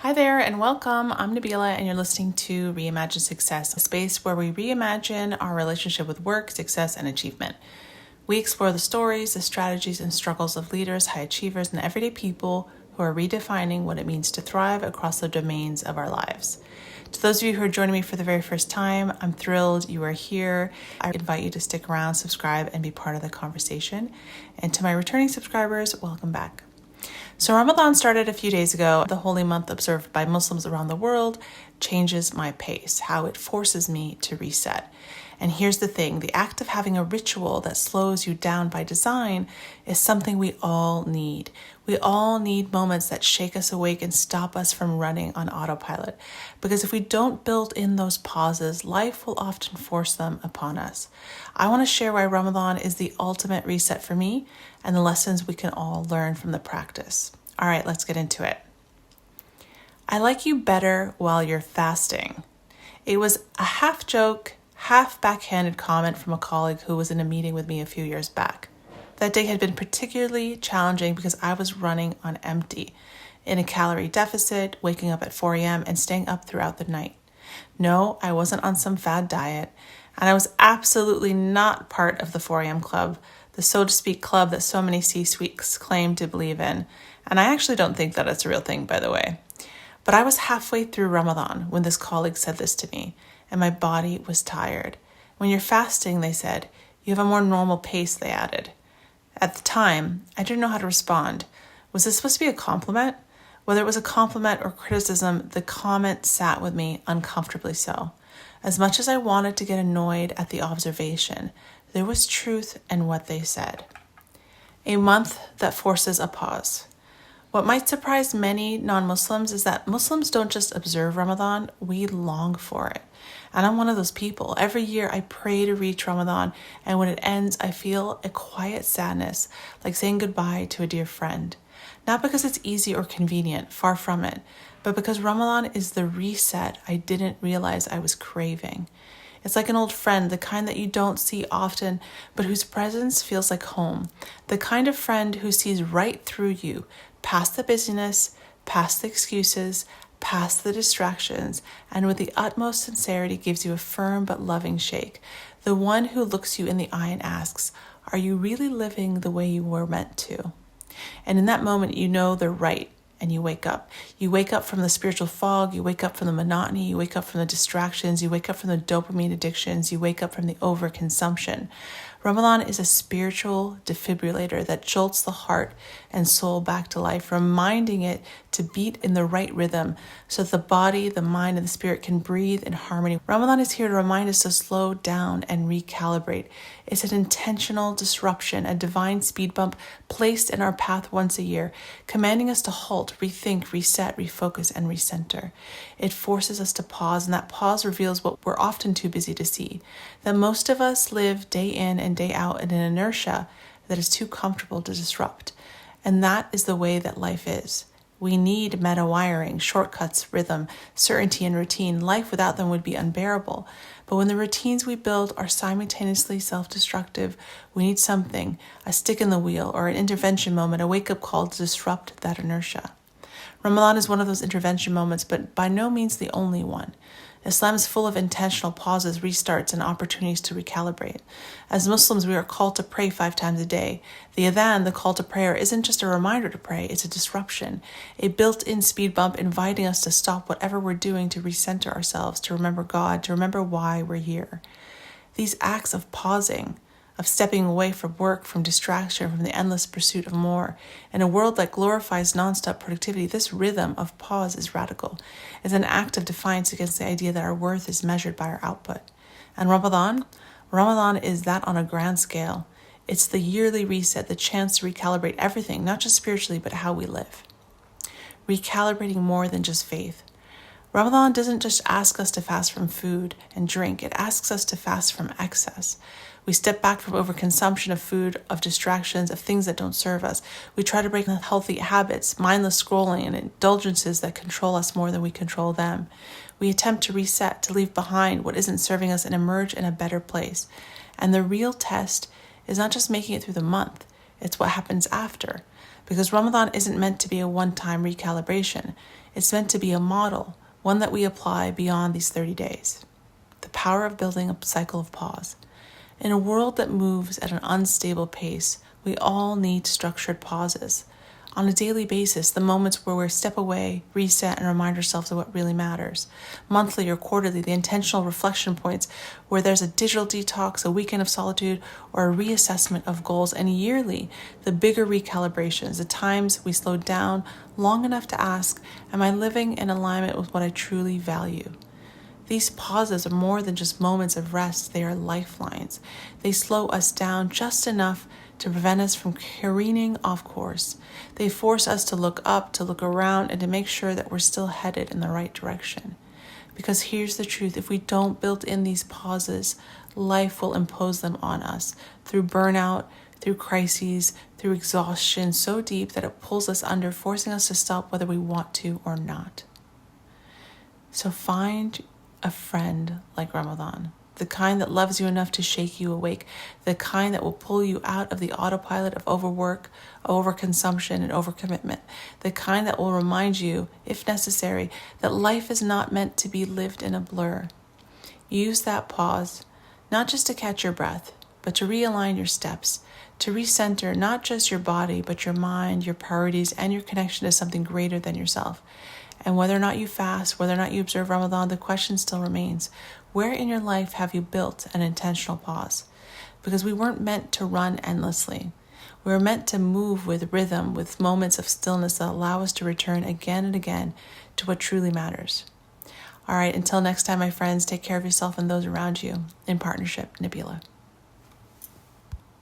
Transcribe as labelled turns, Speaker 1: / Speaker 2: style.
Speaker 1: Hi there and welcome. I'm Nabeela and you're listening to Reimagine Success, a space where we reimagine our relationship with work, success, and achievement. We explore the stories, the strategies, and struggles of leaders, high achievers, and everyday people who are redefining what it means to thrive across the domains of our lives. To those of you who are joining me for the very first time, I'm thrilled you are here. I invite you to stick around, subscribe, and be part of the conversation. And to my returning subscribers, welcome back. So Ramadan started a few days ago. The holy month observed by Muslims around the world changes my pace, how it forces me to reset. And here's the thing, the act of having a ritual that slows you down by design is something we all need. We all need moments that shake us awake and stop us from running on autopilot. Because if we don't build in those pauses, life will often force them upon us. I want to share why Ramadan is the ultimate reset for me and the lessons we can all learn from the practice. All right, let's get into it. I like you better while you're fasting. It was a half joke, half backhanded comment from a colleague who was in a meeting with me a few years back. That day had been particularly challenging because I was running on empty, in a calorie deficit, waking up at 4 a.m. and staying up throughout the night. No, I wasn't on some fad diet, and I was absolutely not part of the 4 a.m. club, the so-to-speak club that so many C-suites claim to believe in. And I actually don't think that it's a real thing, by the way. But I was halfway through Ramadan when this colleague said this to me, and my body was tired. When you're fasting, they said, you have a more normal pace, they added. At the time, I didn't know how to respond. Was this supposed to be a compliment? Whether it was a compliment or criticism, the comment sat with me uncomfortably so. As much as I wanted to get annoyed at the observation, there was truth in what they said. A month that forces a pause. What might surprise many non-Muslims is that Muslims don't just observe Ramadan, we long for it. And I'm one of those people. Every year I pray to reach Ramadan, and when it ends, I feel a quiet sadness, like saying goodbye to a dear friend. Not because it's easy or convenient, far from it, but because Ramadan is the reset I didn't realize I was craving. It's like an old friend, the kind that you don't see often, but whose presence feels like home. The kind of friend who sees right through you, past the busyness, past the excuses, past the distractions, and with the utmost sincerity gives you a firm but loving shake. The one who looks you in the eye and asks, are you really living the way you were meant to? And in that moment, you know they're right. And you wake up. You wake up from the spiritual fog. You wake up from the monotony. You wake up from the distractions. You wake up from the dopamine addictions. You wake up from the overconsumption. Ramadan is a spiritual defibrillator that jolts the heart and soul back to life, reminding it to beat in the right rhythm so that the body, the mind, and the spirit can breathe in harmony. Ramadan is here to remind us to slow down and recalibrate. It's an intentional disruption, a divine speed bump placed in our path once a year, commanding us to halt, rethink, reset, refocus, and recenter. It forces us to pause, and that pause reveals what we're often too busy to see, that most of us live day in and day out in an inertia that is too comfortable to disrupt. And that is the way that life is. We need meta wiring, shortcuts, rhythm, certainty, and routine. Life without them would be unbearable. But when the routines we build are simultaneously self-destructive, we need something, a stick in the wheel or an intervention moment, a wake-up call to disrupt that inertia. Ramadan is one of those intervention moments, but by no means the only one. Islam is full of intentional pauses, restarts, and opportunities to recalibrate. As Muslims, we are called to pray 5 times a day. The adhan, the call to prayer, isn't just a reminder to pray, it's a disruption, a built-in speed bump inviting us to stop whatever we're doing to recenter ourselves, to remember God, to remember why we're here. These acts of pausing, of stepping away from work, from distraction, from the endless pursuit of more. In a world that glorifies nonstop productivity, this rhythm of pause is radical. It's an act of defiance against the idea that our worth is measured by our output. And Ramadan is that on a grand scale. It's the yearly reset, the chance to recalibrate everything, not just spiritually, but how we live. Recalibrating more than just faith. Ramadan doesn't just ask us to fast from food and drink, it asks us to fast from excess. We step back from overconsumption of food, of distractions, of things that don't serve us. We try to break unhealthy habits, mindless scrolling, and indulgences that control us more than we control them. We attempt to reset, to leave behind what isn't serving us and emerge in a better place. And the real test is not just making it through the month, it's what happens after. Because Ramadan isn't meant to be a one-time recalibration. It's meant to be a model, one that we apply beyond these 30 days. The power of building a cycle of pause. In a world that moves at an unstable pace, we all need structured pauses. On a daily basis, the moments where we step away, reset, and remind ourselves of what really matters. Monthly or quarterly, the intentional reflection points where there's a digital detox, a weekend of solitude, or a reassessment of goals. And yearly, the bigger recalibrations, the times we slow down long enough to ask, am I living in alignment with what I truly value? These pauses are more than just moments of rest. They are lifelines. They slow us down just enough to prevent us from careening off course. They force us to look up, to look around, and to make sure that we're still headed in the right direction. Because here's the truth, if we don't build in these pauses, life will impose them on us through burnout, through crises, through exhaustion so deep that it pulls us under, forcing us to stop whether we want to or not. So find a friend like Ramadan, the kind that loves you enough to shake you awake, the kind that will pull you out of the autopilot of overwork, overconsumption, and overcommitment, the kind that will remind you, if necessary, that life is not meant to be lived in a blur. Use that pause, not just to catch your breath, but to realign your steps, to recenter not just your body, but your mind, your priorities, and your connection to something greater than yourself. And whether or not you fast, whether or not you observe Ramadan, the question still remains, where in your life have you built an intentional pause? Because we weren't meant to run endlessly. We were meant to move with rhythm, with moments of stillness that allow us to return again and again to what truly matters. All right, until next time, my friends, take care of yourself and those around you. In partnership, Nabeela.